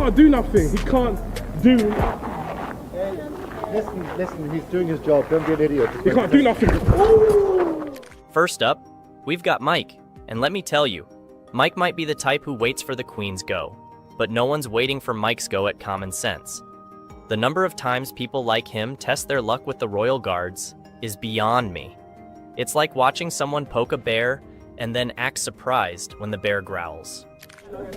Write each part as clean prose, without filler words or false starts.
can't do nothing. He can't do. Listen, he's doing his job. Don't be an idiot. He can't do nothing. First up, we've got Mike. And let me tell you, Mike might be the type who waits for the queen's go, but no one's waiting for Mike's go at common sense. The number of times people like him test their luck with the royal guards is beyond me. It's like watching someone poke a bear and then act surprised when the bear growls. Mike,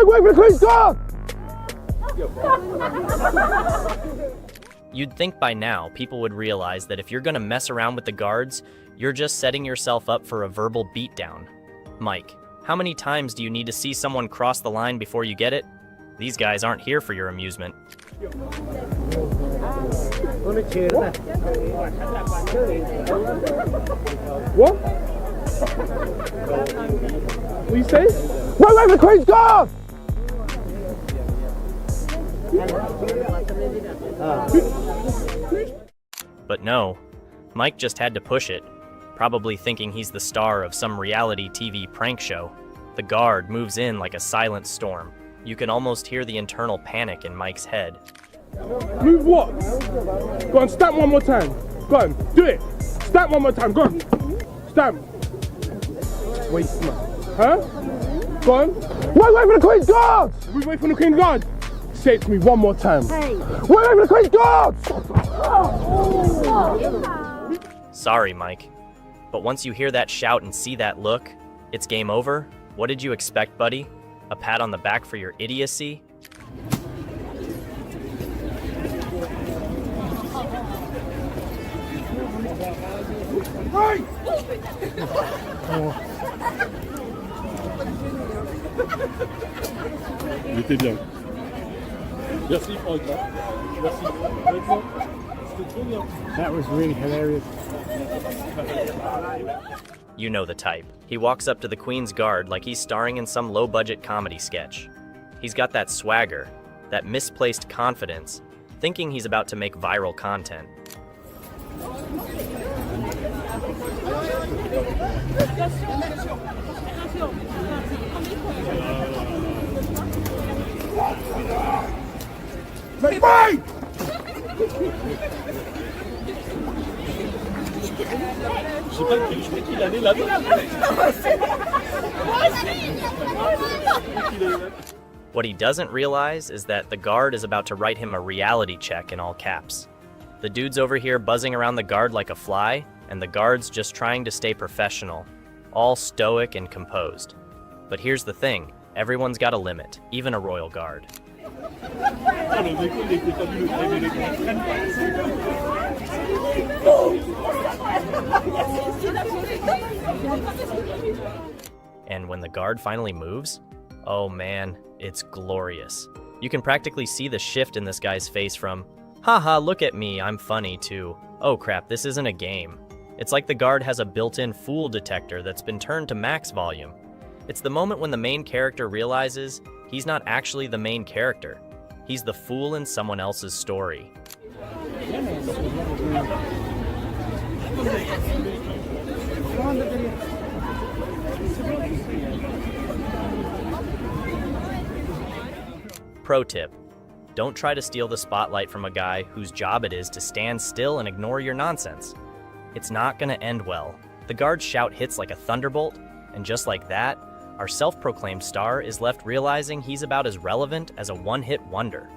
wait for the queen's guard! You'd think by now people would realize that if you're gonna mess around with the guards, you're just setting yourself up for a verbal beatdown. Mike, how many times do you need to see someone cross the line before you get it? These guys aren't here for your amusement. What? What you say? Wait for the queen's guard! But no, Mike just had to push it, probably thinking he's the star of some reality TV prank show. The guard moves in like a silent storm. You can almost hear the internal panic in Mike's head. Move what? Go on, stamp one more time. Go on, do it. Stamp one more time, go on. Stamp. Waste man. Huh? Go on. Wait for the queen's guard! We wait for the queen's guard. Say it to me one more time. Wait for the queen's guard! Sorry, Mike. But once you hear that shout and see that look, it's game over. What did you expect, buddy? A pat on the back for your idiocy? Right! Il était bien. Merci Franck. Merci. C'était trop bien. That was really hilarious. You know the type. He walks up to the Queen's Guard like he's starring in some low-budget comedy sketch. He's got that swagger, that misplaced confidence, thinking he's about to make viral content. Mike! Je sais qu'il allait là-dedans. What he doesn't realize is that the guard is about to write him a reality check in all caps. The dude's over here buzzing around the guard like a fly, and the guard's just trying to stay professional, all stoic and composed. But here's the thing, everyone's got a limit, even a royal guard. And when the guard finally moves, oh man, it's glorious. You can practically see the shift in this guy's face from, haha, look at me, I'm funny, to, oh crap, this isn't a game. It's like the guard has a built-in fool detector that's been turned to max volume. It's the moment when the main character realizes he's not actually the main character. He's the fool in someone else's story. Pro tip, don't try to steal the spotlight from a guy whose job it is to stand still and ignore your nonsense. It's not gonna end well. The guard's shout hits like a thunderbolt, and just like that, our self-proclaimed star is left realizing he's about as relevant as a one-hit wonder.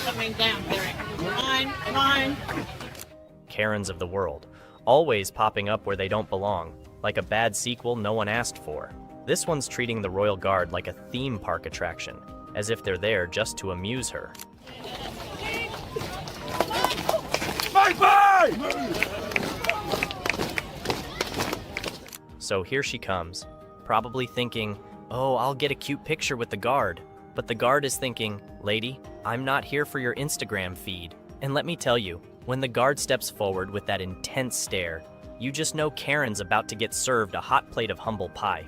Coming down, come on. Karens of the world, always popping up where they don't belong, like a bad sequel no one asked for. This one's treating the Royal Guard like a theme park attraction, as if they're there just to amuse her. Bye! So here she comes, probably thinking, oh, I'll get a cute picture with the guard. But the guard is thinking, lady, I'm not here for your Instagram feed. And let me tell you, when the guard steps forward with that intense stare, you just know Karen's about to get served a hot plate of humble pie.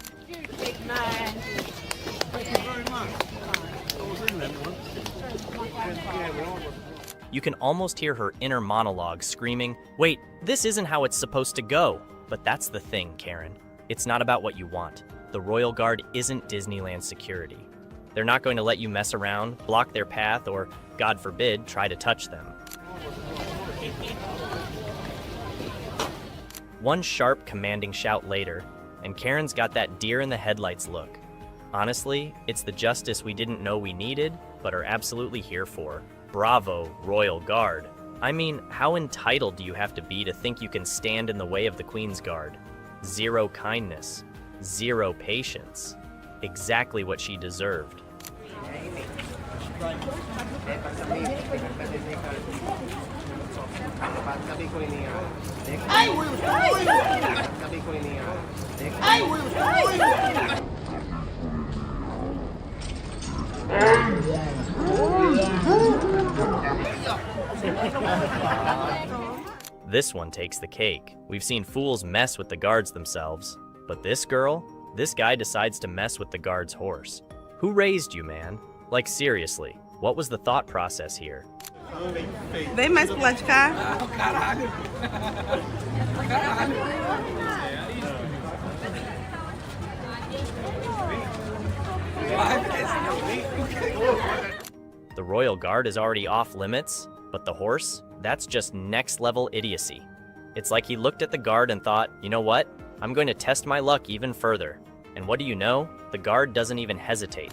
You can almost hear her inner monologue screaming, "Wait, this isn't how it's supposed to go." But that's the thing, Karen. It's not about what you want. The Royal Guard isn't Disneyland security. They're not going to let you mess around, block their path, or, God forbid, try to touch them. One sharp, commanding shout later, and Karen's got that deer in the headlights look. Honestly, it's the justice we didn't know we needed, but are absolutely here for. Bravo, Royal Guard. I mean, how entitled do you have to be to think you can stand in the way of the Queen's Guard? Zero kindness, zero patience. Exactly what she deserved. This one takes the cake. We've seen fools mess with the guards themselves, but this guy decides to mess with the guard's horse. Who raised you, man? Like, seriously, what was the thought process here? Vem mais pro lado de cá. The Royal Guard is already off limits, but the horse? That's just next level idiocy. It's like he looked at the guard and thought, you know what? I'm going to test my luck even further. And what do you know? The guard doesn't even hesitate.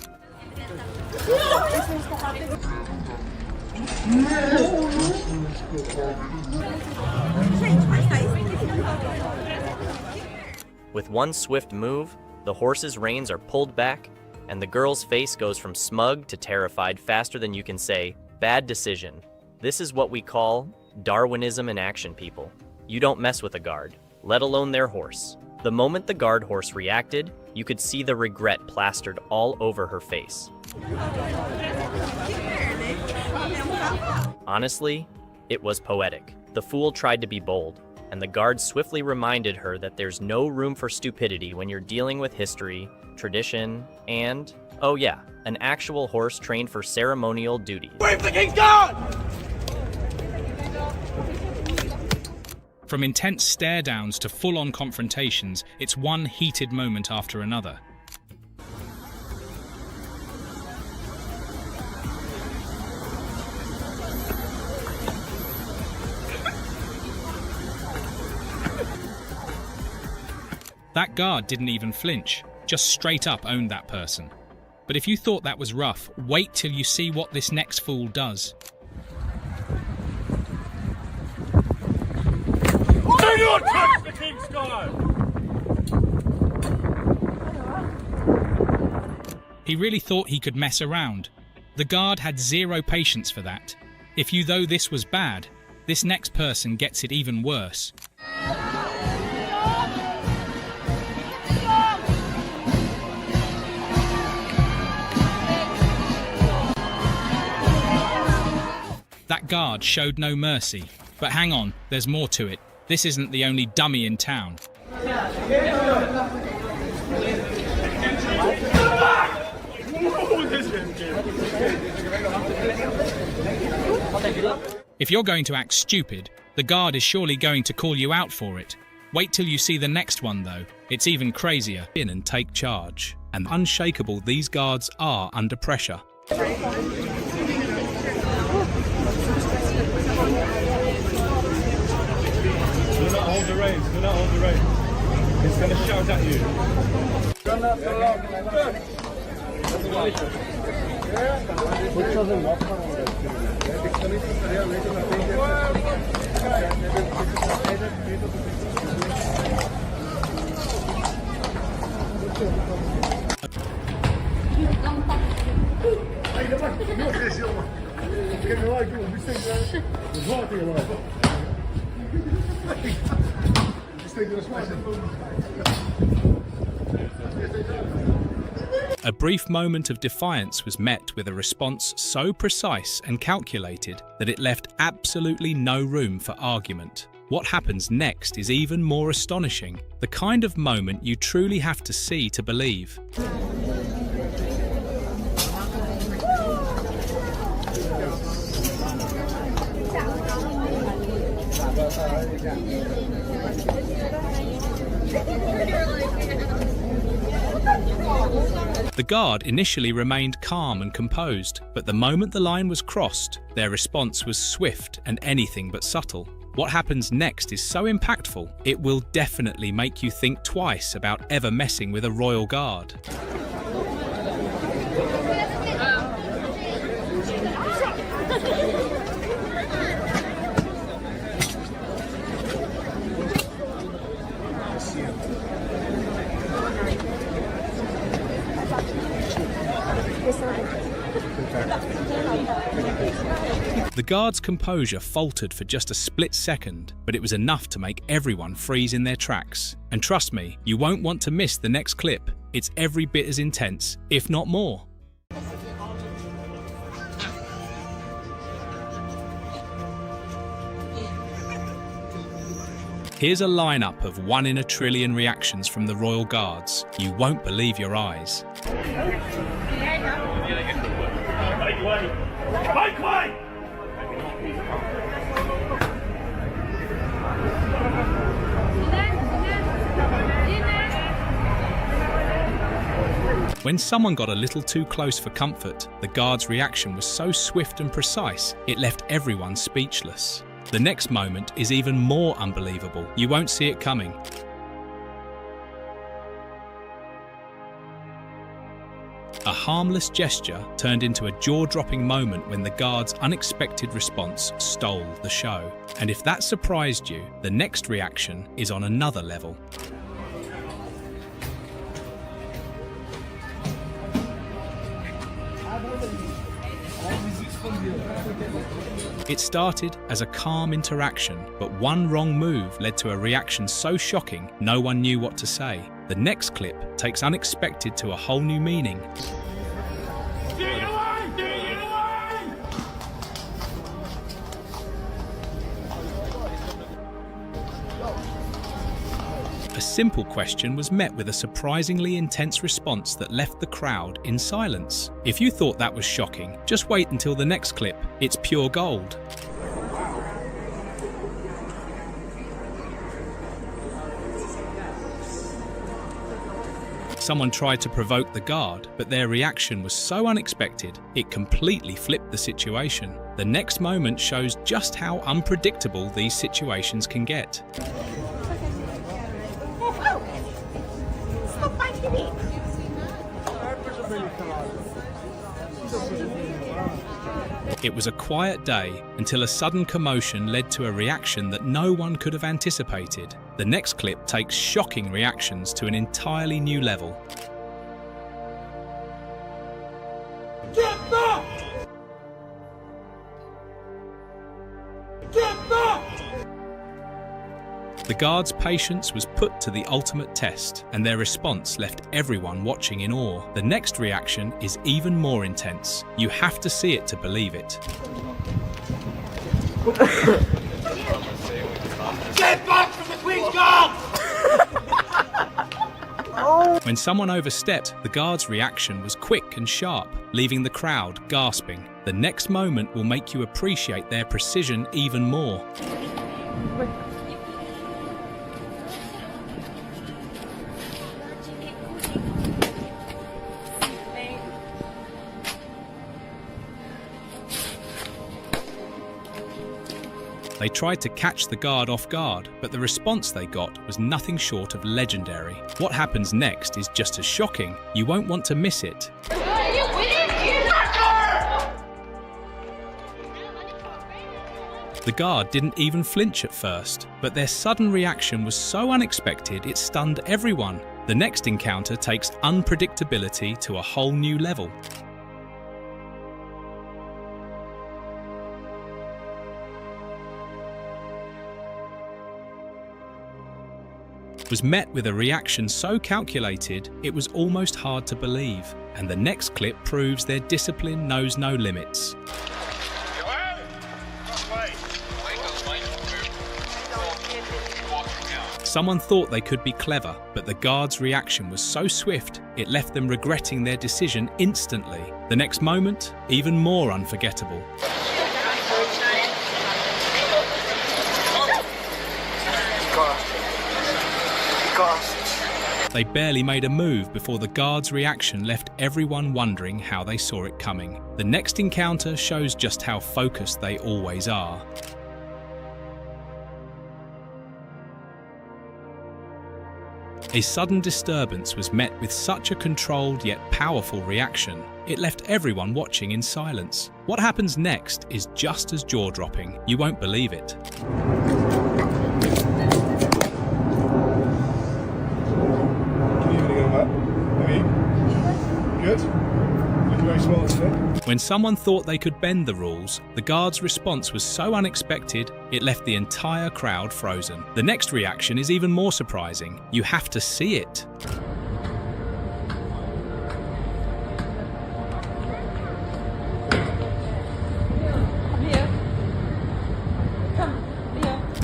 With one swift move, the horse's reins are pulled back, and the girl's face goes from smug to terrified faster than you can say, "Bad decision." This is what we call Darwinism in action, people. You don't mess with a guard, let alone their horse. The moment the guard horse reacted, you could see the regret plastered all over her face. Honestly, it was poetic. The fool tried to be bold, and the guard swiftly reminded her that there's no room for stupidity when you're dealing with history, tradition, and, oh yeah, an actual horse trained for ceremonial duties. Wave the King's Guard! From intense stare-downs to full-on confrontations, it's one heated moment after another. That guard didn't even flinch, just straight up owned that person. But if you thought that was rough, wait till you see what this next fool does. Do not touch the King's Guard! He really thought he could mess around. The guard had zero patience for that. If you though this was bad, this next person gets it even worse. That guard showed no mercy. But hang on, there's more to it. This isn't the only dummy in town. If you're going to act stupid, the guard is surely going to call you out for it. Wait till you see the next one though. It's even crazier. In and take charge. And unshakable, these guards are under pressure. Hold the reins, do not hold the reins. It's going to shout at you. A brief moment of defiance was met with a response so precise and calculated that it left absolutely no room for argument. What happens next is even more astonishing, the kind of moment you truly have to see to believe. The guard initially remained calm and composed, but the moment the line was crossed, their response was swift and anything but subtle. What happens next is so impactful, it will definitely make you think twice about ever messing with a royal guard. The guard's composure faltered for just a split second, but it was enough to make everyone freeze in their tracks. And trust me, you won't want to miss the next clip. It's every bit as intense, if not more. Here's a lineup of 1 in a trillion reactions from the Royal Guards. You won't believe your eyes. When someone got a little too close for comfort, the guard's reaction was so swift and precise, it left everyone speechless. The next moment is even more unbelievable. You won't see it coming. A harmless gesture turned into a jaw-dropping moment when the guard's unexpected response stole the show. And if that surprised you, the next reaction is on another level. It started as a calm interaction, but one wrong move led to a reaction so shocking no one knew what to say. The next clip takes unexpected to a whole new meaning. A simple question was met with a surprisingly intense response that left the crowd in silence. If you thought that was shocking, just wait until the next clip. It's pure gold. Someone tried to provoke the guard, but their reaction was so unexpected, it completely flipped the situation. The next moment shows just how unpredictable these situations can get. It was a quiet day until a sudden commotion led to a reaction that no one could have anticipated. The next clip takes shocking reactions to an entirely new level. Get back! Get back! The guards' patience was put to the ultimate test, and their response left everyone watching in awe. The next reaction is even more intense. You have to see it to believe it. Get back from the Queen's Guard! When someone overstepped, the guard's reaction was quick and sharp, leaving the crowd gasping. The next moment will make you appreciate their precision even more. They tried to catch the guard off guard, but the response they got was nothing short of legendary. What happens next is just as shocking. You won't want to miss it. The guard didn't even flinch at first, but their sudden reaction was so unexpected it stunned everyone. The next encounter takes unpredictability to a whole new level. Was met with a reaction so calculated it was almost hard to believe, and the next clip proves their discipline knows no limits. Someone thought they could be clever, but the guard's reaction was so swift it left them regretting their decision instantly. The next moment, even more unforgettable. They barely made a move before the guard's reaction left everyone wondering how they saw it coming. The next encounter shows just how focused they always are. A sudden disturbance was met with such a controlled yet powerful reaction. It left everyone watching in silence. What happens next is just as jaw-dropping. You won't believe it. Good. Looking very smart today. When someone thought they could bend the rules, the guard's response was so unexpected, it left the entire crowd frozen. The next reaction is even more surprising. You have to see it.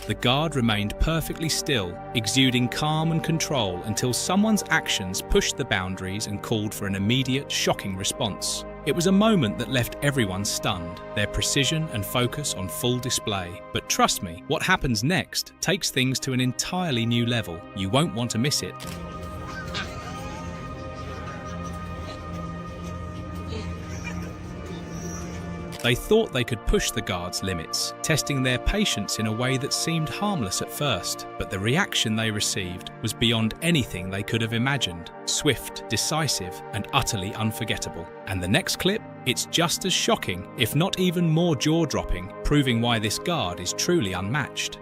The guard remained perfectly still, exuding calm and control until someone's actions pushed the boundaries and called for an immediate, shocking response. It was a moment that left everyone stunned, their precision and focus on full display. But trust me, what happens next takes things to an entirely new level. You won't want to miss it. They thought they could push the guard's limits, testing their patience in a way that seemed harmless at first, but the reaction they received was beyond anything they could have imagined. Swift, decisive, and utterly unforgettable. And the next clip? It's just as shocking, if not even more jaw-dropping, proving why this guard is truly unmatched.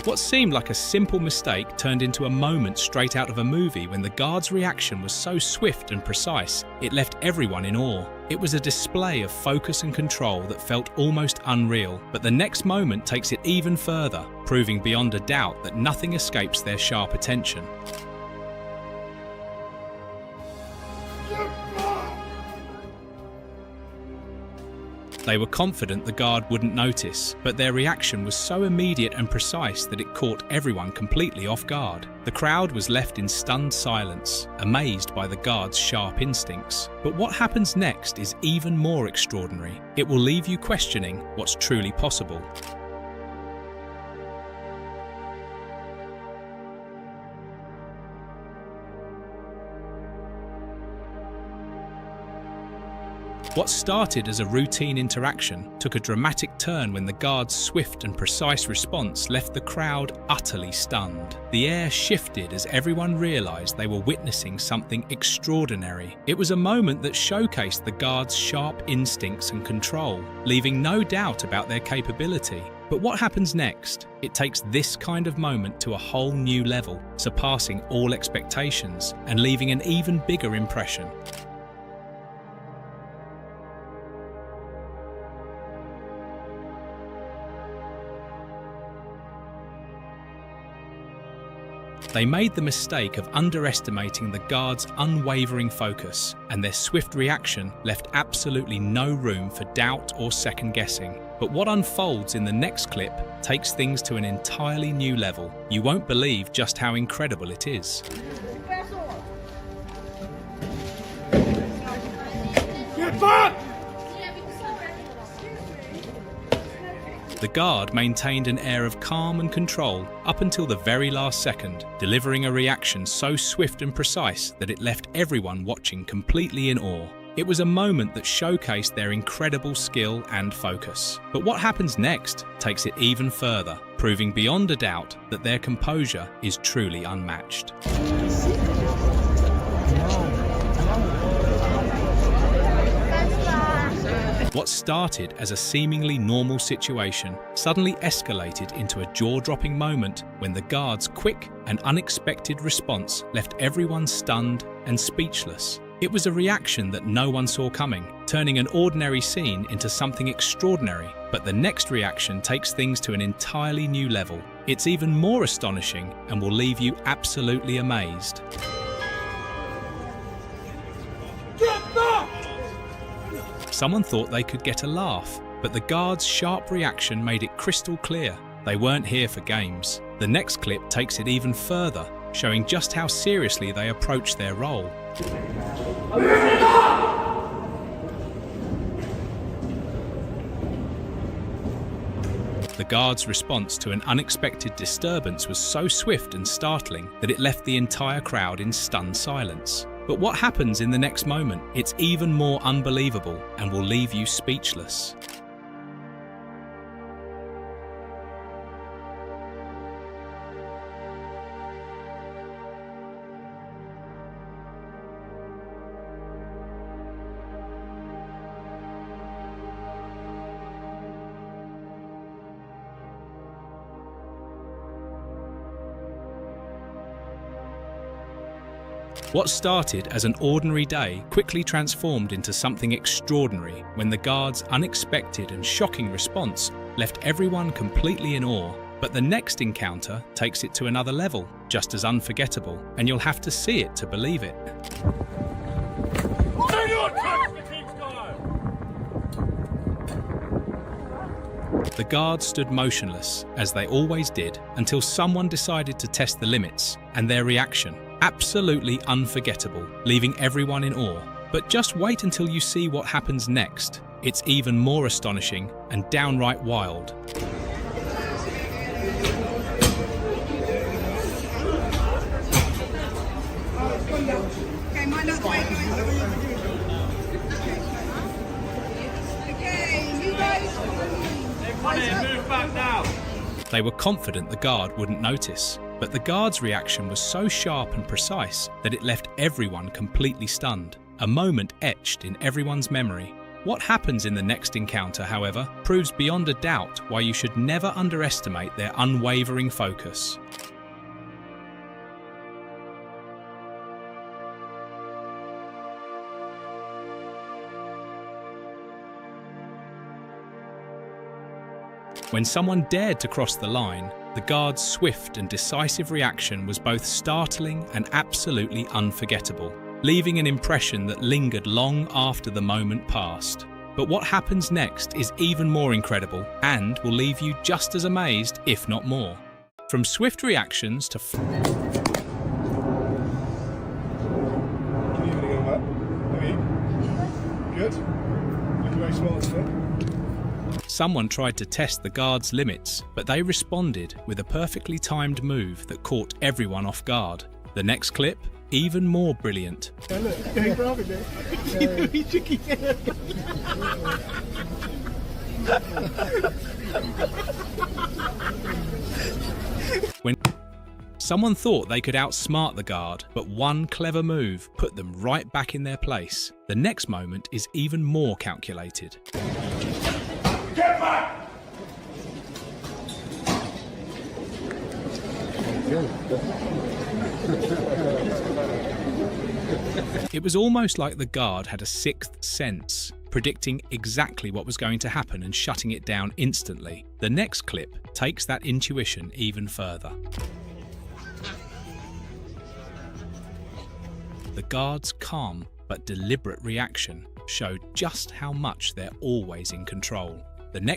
What seemed like a simple mistake turned into a moment straight out of a movie when the guard's reaction was so swift and precise, it left everyone in awe. It was a display of focus and control that felt almost unreal, but the next moment takes it even further, proving beyond a doubt that nothing escapes their sharp attention. They were confident the guard wouldn't notice, but their reaction was so immediate and precise that it caught everyone completely off guard. The crowd was left in stunned silence, amazed by the guard's sharp instincts. But what happens next is even more extraordinary. It will leave you questioning what's truly possible. What started as a routine interaction took a dramatic turn when the guard's swift and precise response left the crowd utterly stunned. The air shifted as everyone realized they were witnessing something extraordinary. It was a moment that showcased the guard's sharp instincts and control, leaving no doubt about their capability. But what happens next? It takes this kind of moment to a whole new level, surpassing all expectations and leaving an even bigger impression. They made the mistake of underestimating the guard's unwavering focus, and their swift reaction left absolutely no room for doubt or second-guessing. But what unfolds in the next clip takes things to an entirely new level. You won't believe just how incredible it is. Get back! The guard maintained an air of calm and control up until the very last second, delivering a reaction so swift and precise that it left everyone watching completely in awe. It was a moment that showcased their incredible skill and focus. But what happens next takes it even further, proving beyond a doubt that their composure is truly unmatched. What started as a seemingly normal situation suddenly escalated into a jaw-dropping moment when the guard's quick and unexpected response left everyone stunned and speechless. It was a reaction that no one saw coming, turning an ordinary scene into something extraordinary. But the next reaction takes things to an entirely new level. It's even more astonishing and will leave you absolutely amazed. Someone thought they could get a laugh, but the guard's sharp reaction made it crystal clear. They weren't here for games. The next clip takes it even further, showing just how seriously they approach their role. The guard's response to an unexpected disturbance was so swift and startling that it left the entire crowd in stunned silence. But what happens in the next moment? It's even more unbelievable and will leave you speechless. What started as an ordinary day quickly transformed into something extraordinary when the guard's unexpected and shocking response left everyone completely in awe. But the next encounter takes it to another level, just as unforgettable, and you'll have to see it to believe it. The guard stood motionless, as they always did, until someone decided to test the limits, and their reaction, absolutely unforgettable, leaving everyone in awe. But just wait until you see what happens next. It's even more astonishing and downright wild. Okay, mind out the way, guys. Okay, you guys. Move back now. They were confident the guard wouldn't notice, but the guard's reaction was so sharp and precise that it left everyone completely stunned, a moment etched in everyone's memory. What happens in the next encounter, however, proves beyond a doubt why you should never underestimate their unwavering focus. When someone dared to cross the line, the guard's swift and decisive reaction was both startling and absolutely unforgettable, leaving an impression that lingered long after the moment passed. But what happens next is even more incredible and will leave you just as amazed, if not more. From swift reactions to Can you even go back? Good. Looking very smart today. someone tried to test the guard's limits, but they responded with a perfectly timed move that caught everyone off guard. The next clip, even more brilliant. When someone thought they could outsmart the guard, but one clever move put them right back in their place. The next moment is even more calculated. Get back! It was almost like the guard had a sixth sense, predicting exactly what was going to happen and shutting it down instantly. The next clip takes that intuition even further. The guard's calm but deliberate reaction showed just how much they're always in control. The next